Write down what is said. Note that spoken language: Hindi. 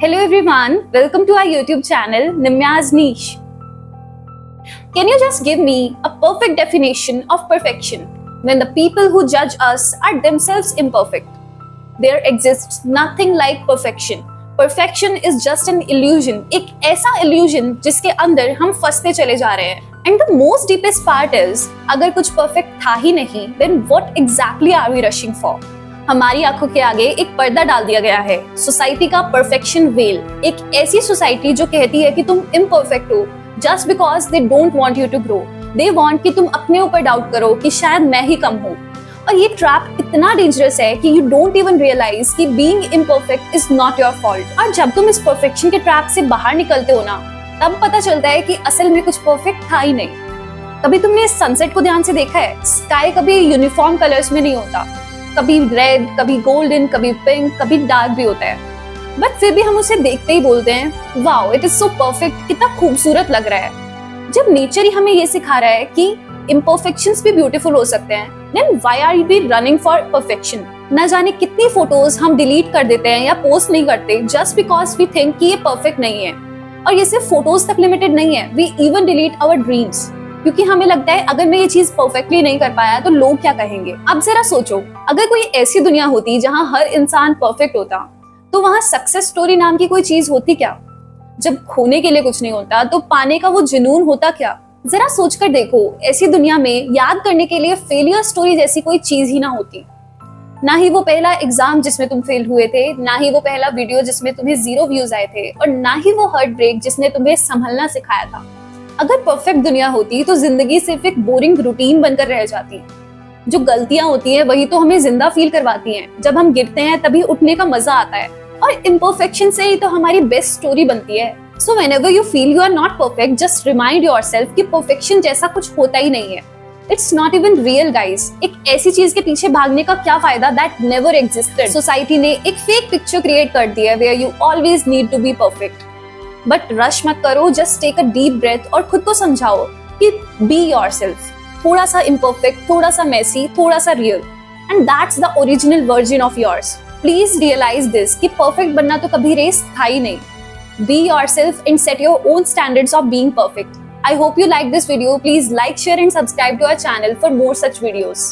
Hello everyone, welcome to our YouTube channel Nimya's Niche. Can you just give me a perfect definition of perfection when the people who judge us are themselves imperfect? There exists nothing like perfection. Perfection is just an illusion, एक ऐसा illusion जिसके अंदर हम फंसते चले जा रहे हैं. And the most deepest part is, अगर कुछ perfect था ही नहीं, then what exactly are we rushing for? हमारी आंखों के आगे एक पर्दा डाल दिया गया है, सोसाइटी का परफेक्शन वेल. एक ऐसी सोसाइटी जो कहती है कि तुम इम्परफेक्ट हो just because they don't want you to grow. They want कि तुम अपने ऊपर डाउट करो कि शायद मैं ही कम हूँ. और ये ट्रैप इतना डेंजरस है कि यू डोंट इवन रियलाइज कि being imperfect is not your fault. और जब तुम इस परफेक्शन के ट्रैप से बाहर निकलते हो ना, तब पता चलता है कि असल में कुछ परफेक्ट था ही नहीं. कभी तुमने सनसेट को ध्यान से देखा है? स्काई कभी यूनिफॉर्म कलर्स में नहीं होता. कभी रेड, कभी गोल्डन, कभी पिंक, कभी डार्क भी होता है. बट फिर भी हम उसे देखते ही बोलते हैं wow it is so perfect, कितना खूबसूरत लग रहा है. जब नेचर ही हमें ये सिखा रहा है कि इम्परफेक्शंस भी ब्यूटीफुल हो सकते हैं, then why are we running for perfection? न जाने कितनी फोटोज हम डिलीट कर देते हैं या पोस्ट नहीं करते जस्ट बिकॉज वी थिंक कि ये परफेक्ट नहीं है. और ये सिर्फ फोटोज तक लिमिटेड नहीं है, we even delete our dreams, क्योंकि हमें लगता है अगर मैं ये चीज परफेक्टली नहीं कर पाया तो लोग क्या कहेंगे. अब जरा सोचो, अगर कोई ऐसी दुनिया होती जहां हर इंसान परफेक्ट होता, तो वहां सक्सेस स्टोरी नाम की कोई चीज होती क्या? जब खोने के लिए कुछ नहीं होता तो पाने का वो जुनून होता क्या? जरा सोचकर देखो, ऐसी दुनिया में याद करने के लिए फेलियर स्टोरी जैसी कोई चीज ही ना होती. ना ही वो पहला एग्जाम जिसमें तुम फेल हुए थे, ना ही वो पहला वीडियो जिसमें तुम्हें 0 व्यूज आए थे, और ना ही वो हार्ट ब्रेक जिसने तुम्हें संभलना सिखाया था. अगर परफेक्ट दुनिया होती तो जिंदगी सिर्फ एक बोरिंग रूटीन बनकर रह जाती. जो गलतियां होती हैं वही तो हमें जिंदा फील करवाती हैं. जब हम गिरते हैं तभी उठने का मजा आता है, और इम्परफेक्शन से ही तो हमारी बेस्ट स्टोरी बनती है. So whenever you feel you are not perfect, just remind yourself कि परफेक्शन जैसा कुछ होता ही नहीं है. It's not even real guys. एक ऐसी चीज के पीछे भागने का क्या फायदा दैट नेवर एग्जिस्टेड. सोसाइटी ने एक फेक पिक्चर क्रिएट कर दी है where you always need to be perfect. But rush मत करो, just take a deep breath और खुद को समझाओ कि बी योरसेल्फ. थोड़ा सा इम्परफेक्ट, थोड़ा सा मेसी, थोड़ा सा real, and that's the original version of yours. Please realise this कि परफेक्ट बनना तो कभी रेस था ही नहीं. Be yourself and set your own standards of being perfect. I hope you like this video. Please like, share and subscribe to our channel for more such videos.